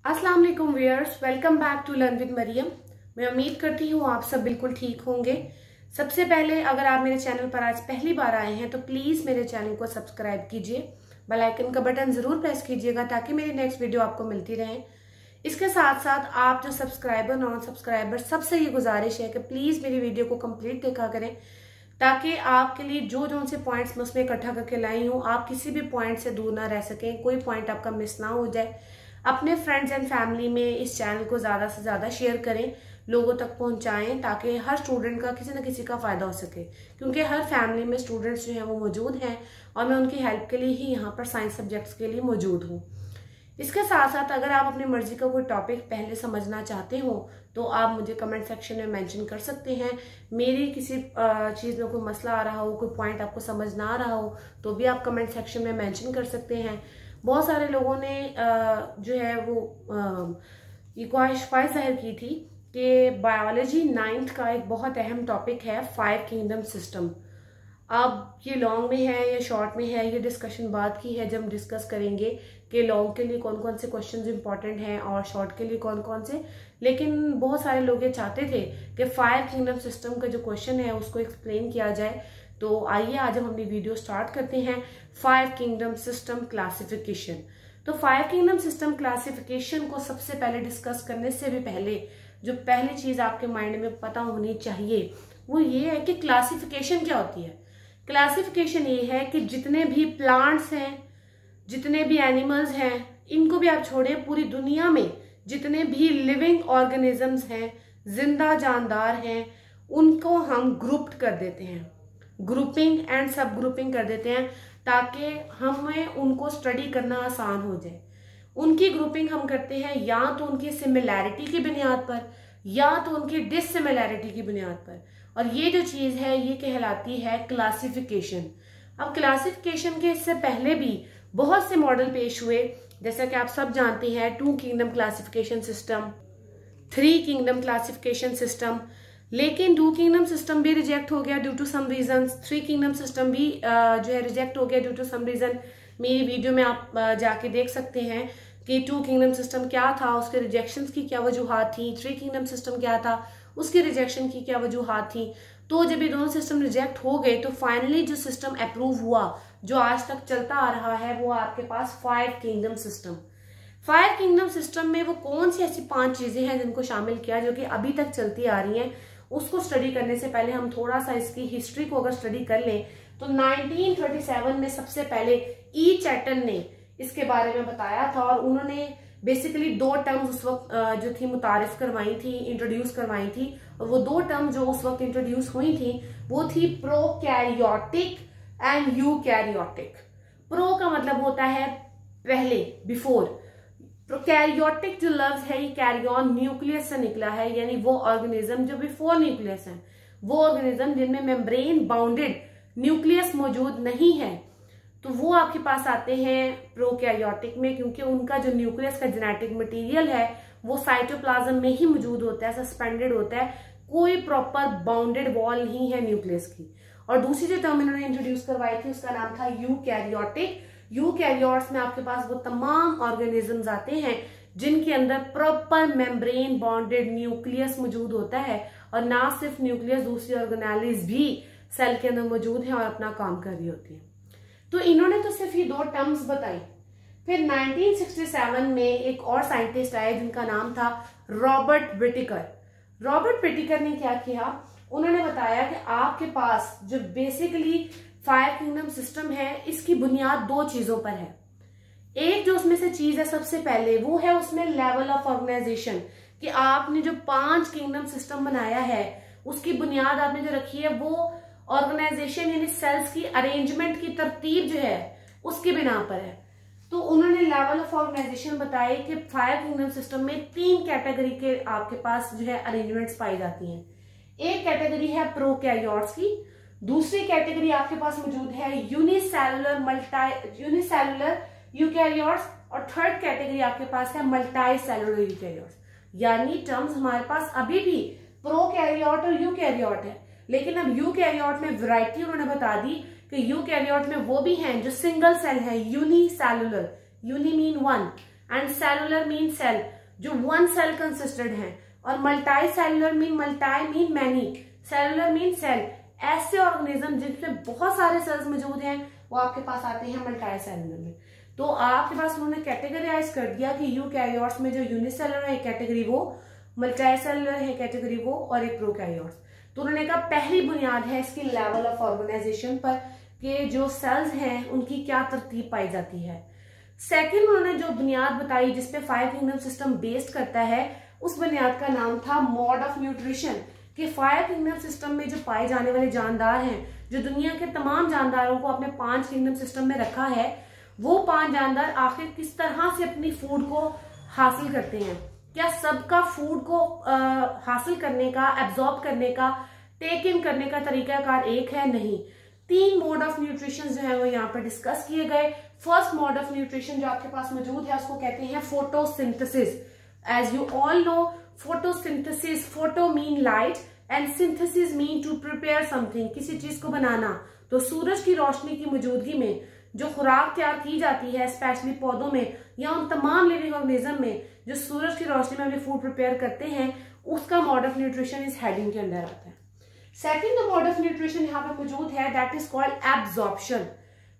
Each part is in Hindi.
अस्सलाम वालेकुम viewers, welcome back to learn with Maryam. मैं उम्मीद करती हूँ आप सब बिल्कुल ठीक होंगे। सबसे पहले अगर आप मेरे चैनल पर आज पहली बार आए हैं तो प्लीज़ मेरे चैनल को सब्सक्राइब कीजिए, बेल आइकन का बटन ज़रूर प्रेस कीजिएगा ताकि मेरी नेक्स्ट वीडियो आपको मिलती रहे। इसके साथ साथ आप जो सब्सक्राइबर नॉन सब्सक्राइबर सबसे ये गुजारिश है कि प्लीज़ मेरी वीडियो को कंप्लीट देखा करें ताकि आपके लिए जो से पॉइंट्स मैं उसमें इकट्ठा करके लाई हूँ आप किसी भी पॉइंट से दूर ना रह सकें, कोई पॉइंट आपका मिस ना हो जाए। अपने फ्रेंड्स एंड फैमिली में इस चैनल को ज़्यादा से ज़्यादा शेयर करें, लोगों तक पहुंचाएं ताकि हर स्टूडेंट का किसी न किसी का फ़ायदा हो सके, क्योंकि हर फैमिली में स्टूडेंट्स जो हैं वो मौजूद हैं और मैं उनकी हेल्प के लिए ही यहाँ पर साइंस सब्जेक्ट्स के लिए मौजूद हूँ। इसके साथ साथ अगर आप अपनी मर्जी का कोई टॉपिक पहले समझना चाहते हो तो आप मुझे कमेंट सेक्शन में मेंशन कर सकते हैं। मेरी किसी चीज़ में कोई मसला आ रहा हो, कोई पॉइंट आपको समझ ना आ रहा हो तो भी आप कमेंट सेक्शन में मेंशन कर सकते हैं। बहुत सारे लोगों ने जो है वो ये ख्वाहिश जाहिर की थी कि बायोलॉजी 9th का एक बहुत अहम टॉपिक है 5 किंगडम सिस्टम। अब ये लॉन्ग में है या शॉर्ट में है, ये डिस्कशन बाद की है जब हम डिस्कस करेंगे कि लॉन्ग के लिए कौन कौन से क्वेश्चंस इंपॉर्टेंट हैं और शॉर्ट के लिए कौन कौन से। लेकिन बहुत सारे लोग ये चाहते थे कि 5 किंगडम सिस्टम का जो क्वेश्चन है उसको एक्सप्लेन किया जाए। तो आइए आज हम अपनी वीडियो स्टार्ट करते हैं 5 किंगडम सिस्टम क्लासिफिकेशन। तो 5 किंगडम सिस्टम क्लासिफिकेशन को सबसे पहले डिस्कस करने से भी पहले जो पहली चीज आपके माइंड में पता होनी चाहिए वो ये है कि क्लासिफिकेशन क्या होती है। क्लासिफिकेशन ये है कि जितने भी प्लांट्स हैं, जितने भी एनिमल्स हैं, इनको भी आप छोड़े, पूरी दुनिया में जितने भी लिविंग ऑर्गेनिजम्स हैं, जिंदा जानदार हैं, उनको हम ग्रुप्ड कर देते हैं, ग्रुपिंग एंड सब ग्रुपिंग कर देते हैं ताकि हमें उनको स्टडी करना आसान हो जाए। उनकी ग्रुपिंग हम करते हैं या तो उनकी सिमिलैरिटी की बुनियाद पर या तो उनकी डिससिमिलैरिटी की बुनियाद पर, और ये जो चीज है ये कहलाती है क्लासिफिकेशन। अब क्लासिफिकेशन के इससे पहले भी बहुत से मॉडल पेश हुए, जैसा कि आप सब जानते हैं 2 kingdom classification system, 3 kingdom classification system. लेकिन 2 किंगडम सिस्टम भी रिजेक्ट हो गया due to some reasons, 3 kingdom system भी जो है रिजेक्ट हो गया ड्यू टू सम रीजन। मेरी वीडियो में आप जाके देख सकते हैं कि 2 किंगडम सिस्टम क्या था, उसके रिजेक्शन की क्या वजूहात थी, 3 किंगडम सिस्टम क्या था, उसकी रिजेक्शन की क्या वजूहात थी। तो जब ये दोनों सिस्टम रिजेक्ट हो गए तो फाइनली जो सिस्टम अप्रूव हुआ जो आज तक चलता आ रहा है वो आपके पास 5 किंगडम सिस्टम। 5 किंगडम सिस्टम में वो कौन सी ऐसी 5 चीजें हैं जिनको शामिल किया जो कि अभी तक चलती आ रही हैं, उसको स्टडी करने से पहले हम थोड़ा सा इसकी हिस्ट्री को अगर स्टडी कर लें तो 1937 में सबसे पहले ई चैटन ने इसके बारे में बताया था और उन्होंने बेसिकली 2 टर्म्स उस वक्त जो थी मुतारिफ करवाई थी, इंट्रोड्यूस करवाई थी। और वो 2 टर्म जो उस वक्त इंट्रोड्यूस हुई थी वो थी प्रोकैरियोटिक एंड यूकैरियोटिक। प्रो का मतलब होता है पहले, बिफोर। प्रोकैरियोटिक जो लफ्ज है ये कैरियन न्यूक्लियस से निकला है, यानी वो ऑर्गेनिज्म जो बिफोर न्यूक्लियस है, वो ऑर्गेनिज्म जिनमें मेम्ब्रेन बाउंडेड न्यूक्लियस मौजूद नहीं है, तो वो आपके पास आते हैं प्रोकैरियोटिक में, क्योंकि उनका जो न्यूक्लियस का जेनेटिक मटेरियल है वो साइटोप्लाज्म में ही मौजूद होता है, सस्पेंडेड होता है, कोई प्रॉपर बाउंडेड वॉल नहीं है न्यूक्लियस की। और दूसरी जो टर्म इन्होंने इंट्रोड्यूस करवाई थी उसका नाम था यूकैरियोटिक। यूकैरियोट्स में आपके पास वो तमाम ऑर्गेनिजम्स आते हैं जिनके अंदर प्रॉपर मेम्ब्रेन बाउंडेड न्यूक्लियस मौजूद होता है, और ना सिर्फ न्यूक्लियस, दूसरी ऑर्गेनेलिज भी सेल के अंदर मौजूद है और अपना काम कर रही होती है। तो इन्होंने तो सिर्फ ये 2 टर्म्स बताई। फिर 1967 में एक और साइंटिस्ट आए जिनका नाम था रॉबर्ट व्हिटेकर। रॉबर्ट व्हिटेकर ने क्या किया, उन्होंने बताया कि आपके पास जो बेसिकली 5 किंगडम सिस्टम है इसकी बुनियाद 2 चीजों पर है। एक जो उसमें से चीज है सबसे पहले वो है उसमें लेवल ऑफ ऑर्गेनाइजेशन, कि आपने जो 5 किंगडम सिस्टम बनाया है उसकी बुनियाद आपने जो रखी है वो ऑर्गेनाइजेशन यानी सेल्स की अरेंजमेंट की तरतीब जो है उसकी बिना पर है। तो उन्होंने लेवल ऑफ ऑर्गेनाइजेशन बताए कि 5 किंगडम सिस्टम में 3 कैटेगरी के आपके पास जो है अरेंजमेंट्स पाई जाती हैं। एक कैटेगरी है प्रोकैरियोट्स की, दूसरी कैटेगरी आपके पास मौजूद है यूनिसेलुलर यूकैरियोट्स, और थर्ड कैटेगरी आपके पास है मल्टी सेलुलर यूकैरियोट्स। यानी टर्म्स हमारे पास अभी भी प्रोकैरियोट और यूकैरियोट है, लेकिन अब यूकैरियोट में वैरायटी उन्होंने बता दी कि यूकैरियोट में वो भी हैं जो सिंगल सेल है, unicellular, uni mean 1, and cellular mean cell जो वन सेल कंसिस्टेड है, और multi cellular mean multi mean many, cellular mean cell. ऐसे ऑर्गेनिज्म जिनमें बहुत सारे सेल्स मौजूद हैं वो आपके पास आते हैं मल्टी सेलुलर में। तो आपके पास उन्होंने कैटेगराइज कर दिया कि यूकैरियोट्स में जो यूनिसेलुलर है कैटेगरी वो, मल्टी सेलुलर है कैटेगरी वो, और एक प्रोकैरियोट्स। तो उन्होंने कहा पहली बुनियाद है इसकी लेवल ऑफ ऑर्गेनाइजेशन पर कि जो सेल्स हैं उनकी क्या तरतीब पाई जाती है। सेकंड उन्होंने जो बुनियाद बताई जिसपे 5 किंगडम सिस्टम बेस्ड करता है, उस बुनियाद का नाम था मोड ऑफ न्यूट्रिशन, कि 5 किंगडम सिस्टम में जो पाए जाने वाले जानदार हैं, जो दुनिया के तमाम जानदारों को अपने 5 किंगडम सिस्टम में रखा है, वो 5 जानदार आखिर किस तरह से अपनी फूड को हासिल करते हैं। क्या सबका फूड को हासिल करने का, एब्जॉर्ब करने का, टेक इन करने का तरीकाकार एक है? नहीं। 3 मोड ऑफ न्यूट्रिशन जो है वो यहाँ पर डिस्कस किए गए। फर्स्ट मोड ऑफ न्यूट्रिशन जो आपके पास मौजूद है उसको कहते हैं photosynthesis. As you all know, photosynthesis, photo mean light and synthesis mean to prepare something, किसी चीज को बनाना। तो सूरज की रोशनी की मौजूदगी में जो खुराक तैयार की जाती है, स्पेशली पौधों में या उन तमाम लिविंग ऑर्गेनिज्म में जो सूरज की रोशनी में अपनी फूड प्रिपेयर करते हैं, उसका मोड ऑफ न्यूट्रिशन इस हेडिंग के अंदर आता है। सेकंड मोड ऑफ न्यूट्रिशन यहाँ पे मौजूद है, दैट इज कॉल्ड एब्जॉर्प्शन।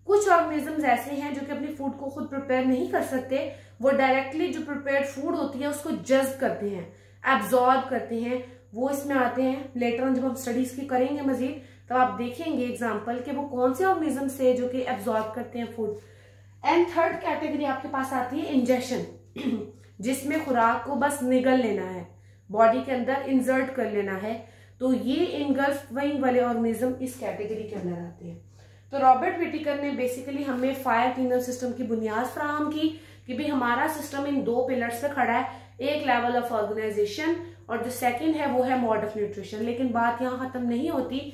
कुछ ऑर्गेनिजम्स ऐसे हैं जो कि अपनी फूड को खुद प्रिपेयर नहीं कर सकते, वो डायरेक्टली जो प्रिपेयर्ड फूड होती है उसको जज्ब करते हैं, एब्जॉर्ब करते हैं, वो इसमें आते हैं। लेटर ऑन जब हम स्टडीज की करेंगे मजीद तो आप देखेंगे एग्जाम्पल कि वो कौन से ऑर्गेनिज्म से जो कि एब्जॉर्ब करते हैं फूड। एंड थर्ड कैटेगरी आपके पास आती है इंजेक्शन, जिसमें खुराक को बस निगल लेना है, बॉडी के अंदर इंसर्ट कर लेना है। तो ये इनगल्फिंग वाले ऑर्गेनिज्म इस कैटेगरी के अंदर आते हैं। तो रॉबर्ट व्हिटेकर ने बेसिकली हमें 5 किंगडम सिस्टम की बुनियाद फराहम की कि भाई हमारा सिस्टम इन 2 पिलर्स पे खड़ा है, एक लेवल ऑफ ऑर्गेनाइजेशन और जो सेकंड है वो है मोड ऑफ न्यूट्रिशन। लेकिन बात यहाँ खत्म नहीं होती।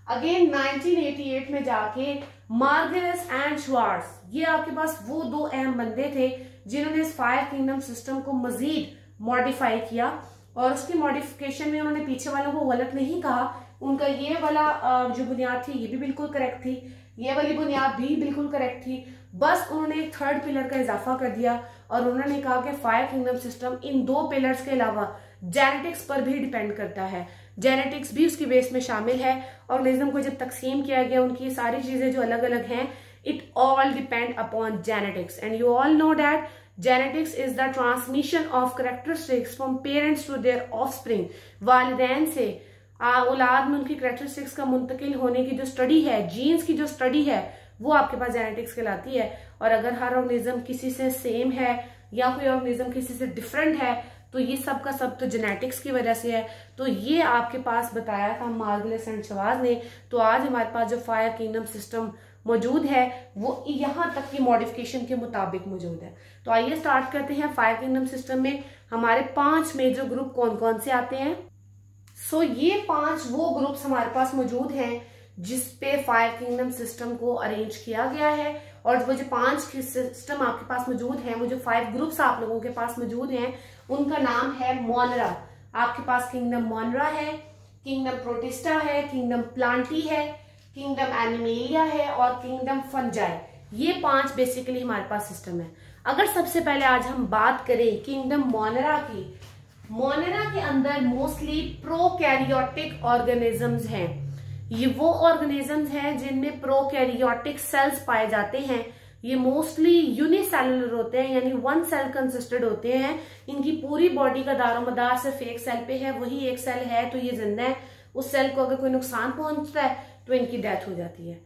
अगेन 1988 में जाके मार्गरेस एंड श्वार्ट्ज, ये आपके पास वो 2 अहम बंदे थे जिन्होंने इस 5 किंगडम सिस्टम को मजीद मॉडिफाई किया, और उसकी मॉडिफिकेशन में उन्होंने पीछे वालों को गलत नहीं कहा। उनका ये वाला जो बुनियाद थी ये भी बिल्कुल करेक्ट थी, ये वाली बुनियाद भी बिल्कुल करेक्ट थी, बस उन्होंने एक थर्ड पिलर का इजाफा कर दिया और उन्होंने कहा कि 5 किंगडम सिस्टम इन 2 पिलर्स के अलावा जेनेटिक्स पर भी डिपेंड करता है, जेनेटिक्स भी उसकी बेस में शामिल है। ऑर्गेनिज्म को जब तकसीम किया गया, उनकी सारी चीजें जो अलग अलग हैं, it all depend upon genetics. And you all know that genetics is the transmission of characteristics from parents to their offspring. वालिदैन से औलाद में उनकी कैरेक्टरिस्टिक्स का मुंतकिल होने की जो स्टडी है, जीन्स की जो स्टडी है, वो आपके पास जेनेटिक्स कहलाती है। और अगर हर ऑर्गेनिज्म किसी से सेम है या कोई ऑर्गेनिज्म किसी से डिफरेंट है तो ये सब का सब तो जेनेटिक्स की वजह से है। तो ये आपके पास बताया था मार्गरेस एंड श्वार्ट्ज ने। तो आज हमारे पास जो 5 किंगडम सिस्टम मौजूद है वो यहाँ तक की मॉडिफिकेशन के मुताबिक मौजूद है। तो आइए स्टार्ट करते हैं। 5 किंगडम सिस्टम में हमारे 5 मेजर ग्रुप कौन कौन से आते हैं। सो ये 5 वो ग्रुप्स हमारे पास मौजूद हैं जिसपे 5 किंगडम सिस्टम को अरेंज किया गया है। और वो जो 5 सिस्टम आपके पास मौजूद हैं, वो जो 5 ग्रुप्स आप लोगों के पास मौजूद हैं, उनका नाम है मोनरा। आपके पास किंगडम मोनरा है, किंगडम प्रोटिस्टा है, किंगडम प्लांटी है, किंगडम एनिमेलिया है और किंगडम फंजाई। ये 5 बेसिकली हमारे पास सिस्टम है। अगर सबसे पहले आज हम बात करें किंगडम मोनरा की, मोनरा के अंदर मोस्टली प्रोकैरियोटिक ऑर्गेनिजम्स हैं। ये वो ऑर्गेनिजम्स हैं जिनमें प्रोकैरियोटिक सेल्स पाए जाते हैं। ये मोस्टली यूनिसेलुलर होते हैं, यानी 1 सेल कंसिस्टेड होते हैं। इनकी पूरी बॉडी का दारोमदार सिर्फ एक सेल पे है, वही एक सेल है तो ये जिंदा है। उस सेल को अगर कोई नुकसान पहुंचता है तो इनकी डेथ हो जाती है।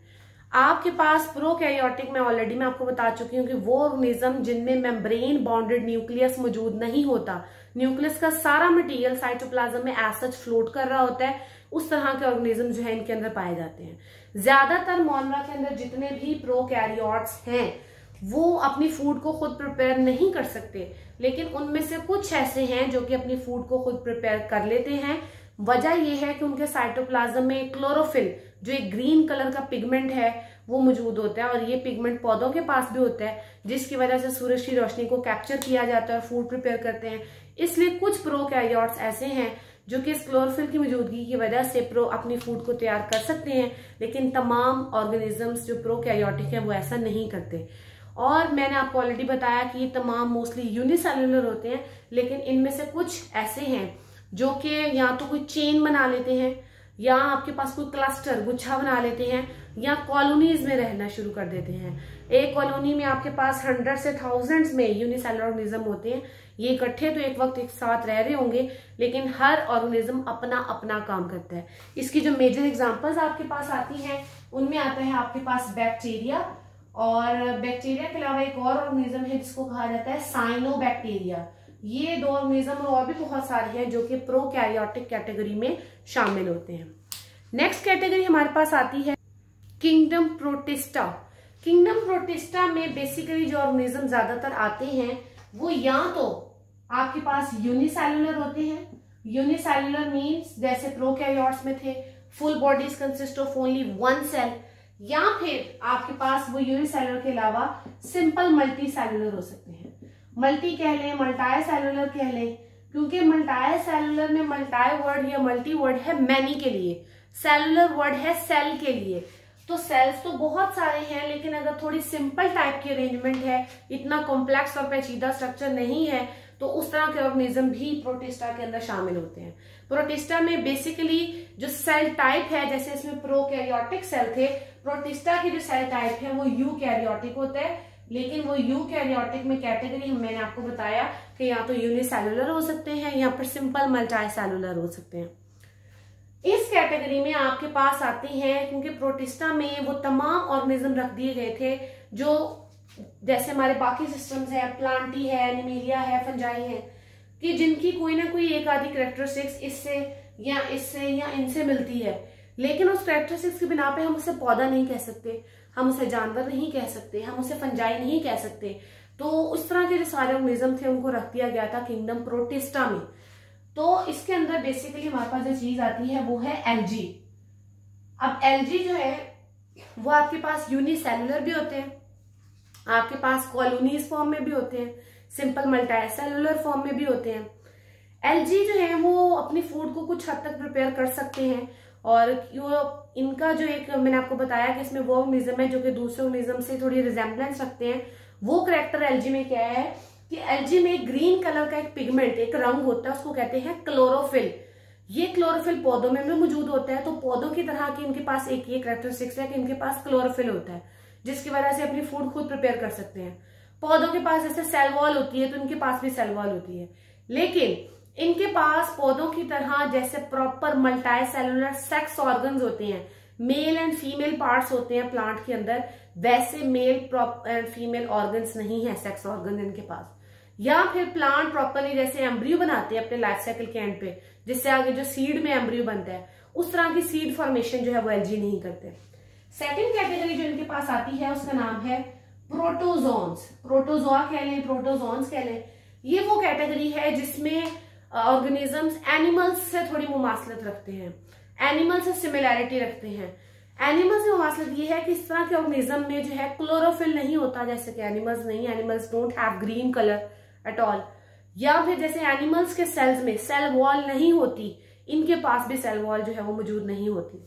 आपके पास प्रोकैरियोटिक में ऑलरेडी मैं आपको बता चुकी हूँ कि वो ऑर्गेनिज्म जिनमें मेम्ब्रेन बाउंडेड न्यूक्लियस मौजूद नहीं होता, न्यूक्लियस का सारा मटेरियल साइटोप्लाज्म में एज सच फ्लोट कर रहा होता है, उस तरह के ऑर्गेनिज्म जो है इनके अंदर पाए जाते हैं। ज्यादातर मोनरा के अंदर जितने भी प्रोकैरियोट्स हैं वो अपनी फूड को खुद प्रिपेयर नहीं कर सकते, लेकिन उनमें से कुछ ऐसे हैं जो कि अपनी फूड को खुद प्रिपेयर कर लेते हैं। वजह यह है कि उनके साइटोप्लाज्म में क्लोरोफिल जो एक ग्रीन कलर का पिगमेंट है वो मौजूद होता है, और ये पिगमेंट पौधों के पास भी होता है, जिसकी वजह से सूरज की रोशनी को कैप्चर किया जाता है और फूड प्रिपेयर करते हैं। इसलिए कुछ प्रोकैरियोट्स ऐसे हैं जो कि इस क्लोरोफिल की मौजूदगी की वजह से अपनी फूड को तैयार कर सकते हैं, लेकिन तमाम ऑर्गेनिजम्स जो प्रोकैरियोटिक हैं वो ऐसा नहीं करते। और मैंने आपको ऑलरेडी बताया कि ये तमाम मोस्टली यूनिसेलुलर होते हैं, लेकिन इनमें से कुछ ऐसे हैं जो कि या तो कोई चेन बना लेते हैं, या आपके पास कोई क्लस्टर गुच्छा बना लेते हैं, या कॉलोनीज में रहना शुरू कर देते हैं। एक कॉलोनी में आपके पास 100 से 1000 में यूनिसेलुलर ऑर्गेनिज्म होते हैं। ये इकट्ठे तो एक वक्त एक साथ रह रहे होंगे, लेकिन हर ऑर्गेनिज्म अपना अपना काम करता है। इसकी जो मेजर एग्जांपल्स आपके पास आती हैं उनमें आता है आपके पास बैक्टीरिया, और बैक्टीरिया के अलावा एक और ऑर्गेनिज्म है जिसको कहा जाता है साइनोबैक्टीरिया। ये दो ऑर्गेनिज्म और भी बहुत सारे हैं जो कि प्रोकैरियोटिक कैटेगरी में शामिल होते हैं। नेक्स्ट कैटेगरी हमारे पास आती है किंगडम प्रोटिस्टा। किंगडम प्रोटिस्टा में बेसिकली जो ऑर्गेनिज्म ज्यादातर आते हैं वो या तो आपके पास यूनिसेलुलर होते हैं। यूनिसेलुलर मीन्स जैसे प्रोकैरियोट्स में थे, full bodies consist of only one cell, या फिर आपके पास वो यूनिसेलुलर के अलावा सिंपल मल्टी सेलुलर हो सकते हैं। मल्टी कह लें, मल्टाई सेलुलर कह लें, क्योंकि मल्टाई सेलुलर में मल्टाई वर्ड या मल्टी वर्ड है मैनी के लिए, सेलुलर वर्ड है सेल के लिए। तो सेल्स तो बहुत सारे हैं, लेकिन अगर थोड़ी सिंपल टाइप की अरेंजमेंट है, इतना कॉम्प्लेक्स और पेचीदा स्ट्रक्चर नहीं है, तो उस तरह के ऑर्गेनिज्म भी प्रोटिस्टा के अंदर शामिल होते हैं। प्रोटिस्टा में बेसिकली जो सेल टाइप है, जैसे इसमें प्रोकैरियोटिक सेल थे, प्रोटिस्टा की जो सेल टाइप है वो यूकैरियोटिक होता है। लेकिन वो यूकैरियोटिक में कैटेगरी मैंने आपको बताया कि या तो यूनिसेलुलर हो सकते हैं या फिर सिंपल मल्टी सेलुलर हो सकते हैं। इस कैटेगरी में आपके पास आते हैं, क्योंकि प्रोटिस्टा में वो तमाम ऑर्गेनिज्म रख दिए गए थे जो जैसे हमारे बाकी सिस्टम्स है, प्लांटी है, एनिमेलिया है, फंजाई है, कि जिनकी कोई ना कोई एक आधी कैरेक्टरिस्टिक्स इससे या इनसे मिलती है, लेकिन उस कैरेक्टरिस्टिक्स की बिना पे हम उसे पौधा नहीं कह सकते, हम उसे जानवर नहीं कह सकते, हम उसे फंजाई नहीं कह सकते। तो उस तरह के जो सारे ऑर्गेनिज्म थे उनको रख दिया गया था किंगडम प्रोटिस्टा में। तो इसके अंदर बेसिकली हमारे पास जो चीज आती है वो है एल्गी। अब एल्गी जो है वो आपके पास यूनिसेलुलर भी होते हैं, आपके पास कॉलोनीज फॉर्म में भी होते हैं, सिंपल मल्टी सेलुलर फॉर्म में भी होते हैं। एल्गी जो है वो अपनी फूड को कुछ हद तक प्रिपेयर कर सकते हैं, और इनका जो एक मैंने आपको बताया कि इसमें वो ऑर्गेनिज्म है जो कि दूसरे ऑर्गेनिज्म से थोड़ी रिजेम्बलेंस रखते हैं। वो करेक्टर एल्गी में क्या है कि एल्गी में ग्रीन कलर का एक पिगमेंट, एक रंग होता है, उसको कहते हैं क्लोरोफिल। ये क्लोरोफिल पौधों में भी मौजूद होता है। तो पौधों की तरह की इनके पास एक ये कैरेक्टरिस्टिक्स है कि इनके पास क्लोरोफिल होता है, जिसकी वजह से अपनी फूड खुद प्रिपेयर कर सकते हैं। पौधों के पास जैसे सेल वॉल होती है तो इनके पास भी सेल वॉल होती है, लेकिन इनके पास पौधों की तरह जैसे proper multi cellular sex organs होते हैं, मेल एंड फीमेल पार्ट्स होते हैं प्लांट के अंदर, वैसे मेल एंड फीमेल ऑर्गन्स नहीं है, सेक्स ऑर्गन इनके पास। या फिर प्लांट प्रॉपरली जैसे एम्ब्रियो बनाते हैं अपने लाइफ साइकिल के एंड पे, जिससे आगे जो सीड में एम्ब्रियो बनता है, उस तरह की सीड फॉर्मेशन जो है वो एल्गी नहीं करते। सेकंड कैटेगरी जो इनके पास आती है उसका नाम है प्रोटोजोन्स। प्रोटोजोआ कह लें, प्रोटोजोन्स कह लें। ये वो कैटेगरी है जिसमें ऑर्गेनिजम्स एनिमल्स से थोड़ी मुमासलत रखते हैं, एनिमल से सिमिलैरिटी रखते हैं। एनिमल से मुमासलत ये है कि इस तरह के ऑर्गेनिज्म में जो है क्लोरोफिल नहीं होता, जैसे कि एनिमल्स नहीं, animals don't have green colour at all. या फिर जैसे एनिमल्स के सेल्स में सेल वॉल नहीं होती, इनके पास भी सेल वॉल जो है वो मौजूद नहीं होती।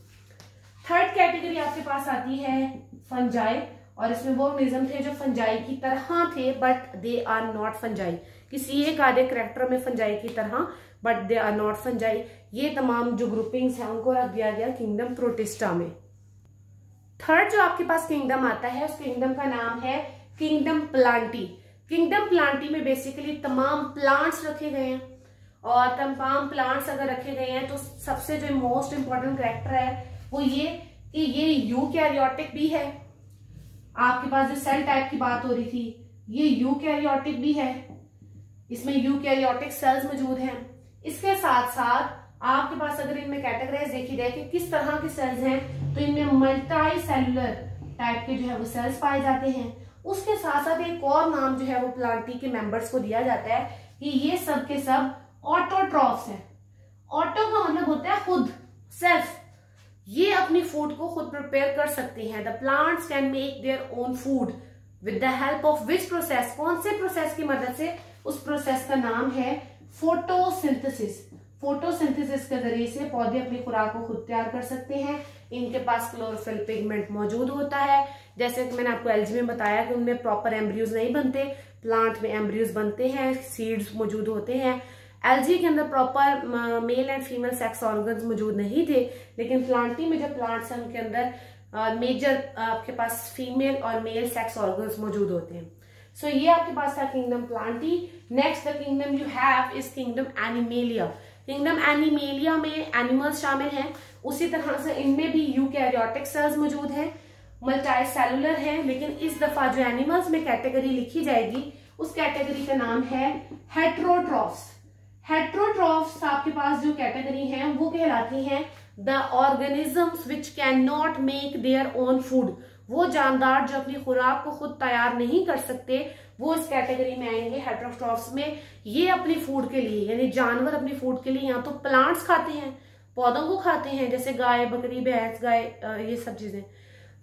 थर्ड कैटेगरी आपके पास आती है फंजाई, और इसमें वो ऑर्गेनिज्म थे जो फंजाई की तरह थे but they are not fungi, किसी एक आधे करैक्टर में फंजाई की तरह but they are not fungi. ये तमाम जो ग्रुपिंग्स हैं उनको रख दिया गया किंगडम प्रोटिस्टा में। थर्ड जो आपके पास किंगडम आता है उस किंगडम का नाम है किंगडम प्लांटी। किंगडम प्लांटी में बेसिकली तमाम प्लांट्स रखे गए हैं, और तमाम प्लांट्स अगर रखे गए हैं तो सबसे जो मोस्ट इंपॉर्टेंट कैरेक्टर है वो ये कि ये यूकैरियोटिक भी है। आपके पास जो सेल टाइप की बात हो रही थी, ये यूकैरियोटिक भी है, इसमें यूकैरियोटिक सेल्स मौजूद हैं। इसके साथ साथ आपके पास अगर इनमें कैटेगराइज देखी जाए कि किस तरह के सेल्स हैं, तो इनमें मल्टी सेलुलर टाइप के जो है वो सेल्स पाए जाते हैं। उसके साथ साथ एक और नाम जो है वो प्लांटी के मेंबर्स को दिया जाता है कि ये सब के सब ऑटोट्रॉफ्स हैं। ऑटो का मतलब होता है खुद, सेल्फ। ये अपनी फूड को खुद प्रिपेयर कर सकते हैं। The plants can make their own food with the help of which process, कौन से प्रोसेस की मदद से? उस प्रोसेस का नाम है फोटोसिंथेसिस। फोटोसिंथेसिस के जरिए से पौधे अपनी खुराक को खुद तैयार कर सकते हैं। इनके पास क्लोरोफिल पिगमेंट मौजूद होता है। जैसे कि मैंने आपको एल्गी में बताया कि उनमें प्रॉपर एम्ब्रियोज नहीं बनते, प्लांट में एम्ब्रियोज बनते हैं, सीड्स मौजूद होते हैं। एल्गी के अंदर proper male and female sex organs मौजूद नहीं थे, लेकिन प्लांटी में जो प्लांट्स हैं उनके अंदर मेजर आपके पास फीमेल और मेल सेक्स ऑर्गन्स मौजूद होते हैं। सो ये आपके पास था kingdom Plantae. Next the kingdom you have is kingdom animalia. Kingdom animalia में एनिमल्स शामिल हैं, उसी तरह से इनमें भी यूकैरियोटिक सेल्स मौजूद हैं, मल्टी सेलुलर है। लेकिन इस दफा जो एनिमल्स में कैटेगरी लिखी जाएगी उस कैटेगरी का नाम है हेट्रोट्रॉफ्स। हेट्रोट्रॉफ्स आपके पास जो कैटेगरी है वो कहलाती है the organisms which can not make their own food. वो जानदार जो अपनी खुराक को खुद तैयार नहीं कर सकते वो इस कैटेगरी में आएंगे हेट्रोट्रॉफ्स में। ये अपनी फूड के लिए यानी जानवर अपनी फूड के लिए या तो प्लांट्स खाते हैं, पौधों को खाते हैं जैसे गाय, बकरी, भैंस, गाय, ये सब चीजें,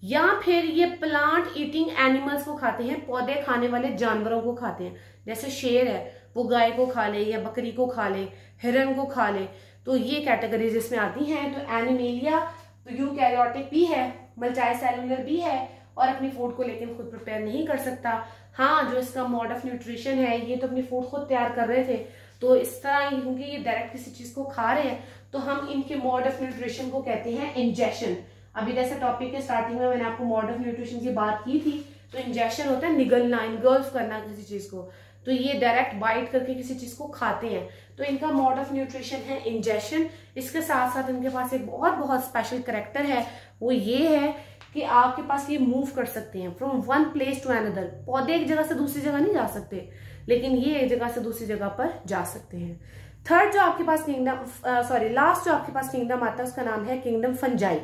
या फिर ये प्लांट ईटिंग एनिमल्स को खाते हैं, पौधे खाने वाले जानवरों को खाते हैं। जैसे शेर है वो गाय को खा ले या बकरी को खा ले, हिरन को खा ले, तो ये कैटेगरी जिसमें आती हैं। तो एनिमेलिया यूकैरियोटिक भी है, मल्टी सेलुलर भी है और अपनी फूड को लेकिन खुद प्रिपेयर नहीं कर सकता। हाँ, जो इसका मोड ऑफ न्यूट्रिशन है, ये तो अपनी फूड खुद तैयार कर रहे थे, तो इस तरह क्योंकि ये डायरेक्ट किसी चीज को खा रहे हैं तो हम इनके मोड ऑफ न्यूट्रिशन को कहते हैं इंजेक्शन। अभी जैसे टॉपिक के स्टार्टिंग में मैंने आपको मोड ऑफ न्यूट्रिशन की बात की थी, तो इंजेक्शन होता है निगलना, इनगल्फ करना किसी चीज को, तो ये डायरेक्ट बाइट करके किसी चीज को खाते हैं, तो इनका मोड ऑफ न्यूट्रिशन है इंजेक्शन। इसके साथ साथ इनके पास एक बहुत स्पेशल कैरेक्टर है, वो ये है कि आपके पास ये मूव कर सकते हैं from one place to another. पौधे एक जगह से दूसरी जगह नहीं जा सकते, लेकिन ये एक जगह से दूसरी जगह पर जा सकते हैं। थर्ड जो आपके पास किंगडम लास्ट जो आपके पास किंगडम आता है उसका नाम है किंगडम फंजाई।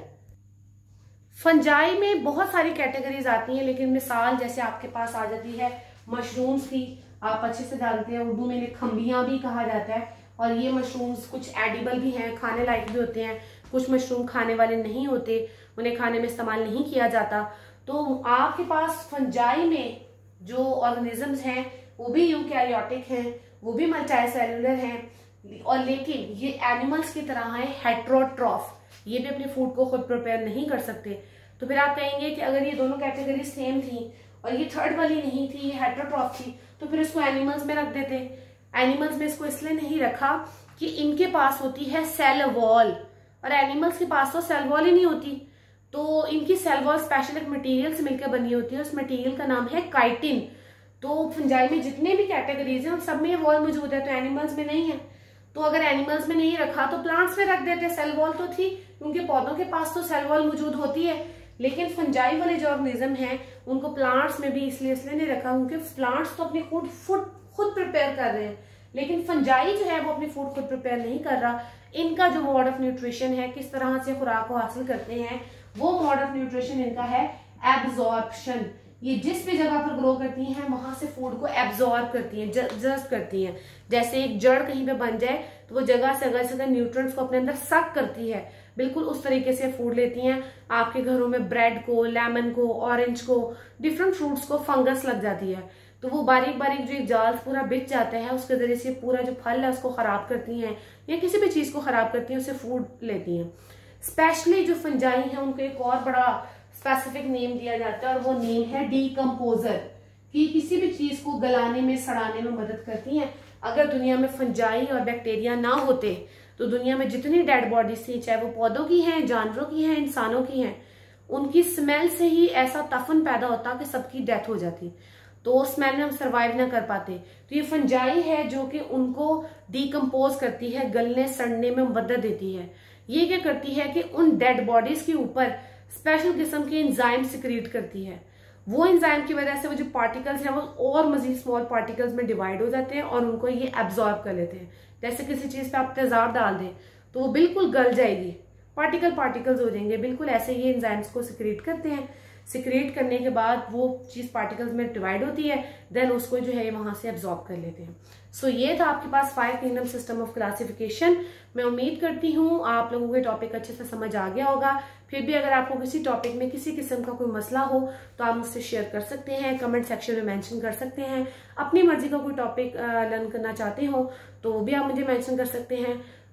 फंजाई में बहुत सारी कैटेगरीज आती हैं, लेकिन मिसाल जैसे आपके पास आ जाती है मशरूम्स की, आप अच्छे से जानते हैं, उर्दू में इन्हें खम्बियां भी कहा जाता है। और ये मशरूम्स कुछ एडिबल भी हैं, खाने लायक भी होते हैं, कुछ मशरूम खाने वाले नहीं होते, उन्हें खाने में इस्तेमाल नहीं किया जाता। तो आपके पास फंजाई में जो ऑर्गेनिजम्स हैं वो भी यूकैरियोटिक हैं, वो भी मल्टी सेलुलर हैं, और लेकिन ये एनिमल्स की तरह है हेट्रोट्रॉफ, ये भी अपनी फूड को खुद प्रिपेयर नहीं कर सकते। तो फिर आप कहेंगे कि अगर ये दोनों कैटेगरी सेम थी और ये थर्ड वाली नहीं थी, ये हेट्रोट्रॉफ थी, तो फिर इसको एनिमल्स में रख देते। एनिमल्स में इसको इसलिए नहीं रखा कि इनके पास होती है सेल वॉल और एनिमल्स के पास तो सेल वॉल ही नहीं होती। तो इनकी सेल वॉल स्पेशल एक मटेरियल से मिलकर बनी होती है, उस मटेरियल का नाम है काइटिन। तो फंजाई में जितने भी कैटेगरीज हैं उन सब में ये वॉल मौजूद है, तो एनिमल्स में नहीं है। तो अगर एनिमल्स में नहीं रखा तो प्लांट्स में रख देते, सेल वॉल तो थी, क्योंकि पौधों के पास तो सेल वॉल मौजूद होती है। लेकिन फंजाई वाले जो ऑर्गेनिज्म हैं उनको प्लांट्स में भी इसलिए नहीं रखा क्योंकि प्लांट्स तो अपनी फूड खुद प्रिपेयर कर रहे हैं, लेकिन फंजाई जो है वो अपनी फूड खुद प्रिपेयर नहीं कर रहा। इनका जो मोड ऑफ न्यूट्रिशन है, किस तरह से खुराक को हासिल करते हैं, वो मोड ऑफ न्यूट्रिशन इनका है एब्जॉर्प्शन। ये जिस भी जगह पर ग्रो करती हैं वहां से फूड को एब्जॉर्ब करती हैं, जस्ट करती हैं। जैसे एक जड़ कहीं पे बन जाए तो वो जगह से अगर न्यूट्रिएंट्स को अपने अंदर सक करती है, बिल्कुल उस तरीके से फूड लेती हैं। आपके घरों में ब्रेड को, लेमन को, ऑरेंज को, डिफरेंट फ्रूट्स को फंगस लग जाती है, तो वो बारीक बारीक जो जाल पूरा बिछ जाता है, उसके जरिए से पूरा जो फल है उसको खराब करती हैं, या किसी भी चीज को खराब करती हैं, उससे फूड लेती हैं। स्पेशली जो फंजाई है उनको एक और बड़ा स्पेसिफिक नेम दिया जाता है और वो नेम है डीकम्पोजर, कि किसी भी चीज को गलाने में, सड़ाने में मदद करती हैं। अगर दुनिया में फंजाई और बैक्टीरिया ना होते तो दुनिया में जितनी डेड बॉडीज थी, चाहे वो पौधों की हैं, जानवरों की हैं, इंसानों की हैं, उनकी स्मेल से ही ऐसा तफन पैदा होता कि सबकी डेथ हो जाती, तो स्मेल में हम सर्वाइव ना कर पाते। तो ये फंजाई है जो कि उनको डीकम्पोज करती है, गलने सड़ने में मदद देती है। ये क्या करती है कि उन डेड बॉडीज के ऊपर स्पेशल किस्म के एंजाइम सिक्रीट करती है। वो एंजाइम की वजह से वो जो पार्टिकल्स हैं वो और मजीद स्मॉल पार्टिकल्स में डिवाइड हो जाते हैं और उनको ये एब्जॉर्ब कर लेते हैं। जैसे किसी चीज पे आप तेजाब डाल दें तो वो बिल्कुल गल जाएगी, पार्टिकल्स हो जाएंगे, बिल्कुल ऐसे ही एंजाइम्स को सिक्रीट करते हैं। सिक्रीट करने के बाद वो चीज पार्टिकल्स में डिवाइड होती है, देन उसको जो है वहां से एब्जॉर्ब कर लेते हैं। सो ये था आपके पास 5 किंगडम सिस्टम ऑफ क्लासिफिकेशन। मैं उम्मीद करती हूँ आप लोगों को टॉपिक अच्छे से समझ आ गया होगा। फिर भी अगर आपको किसी टॉपिक में किसी किस्म का कोई मसला हो तो आप मुझसे शेयर कर सकते हैं, कमेंट सेक्शन में मेंशन कर सकते हैं। अपनी मर्जी का कोई टॉपिक लर्न करना चाहते हो तो वो भी आप मुझे मेंशन कर सकते हैं।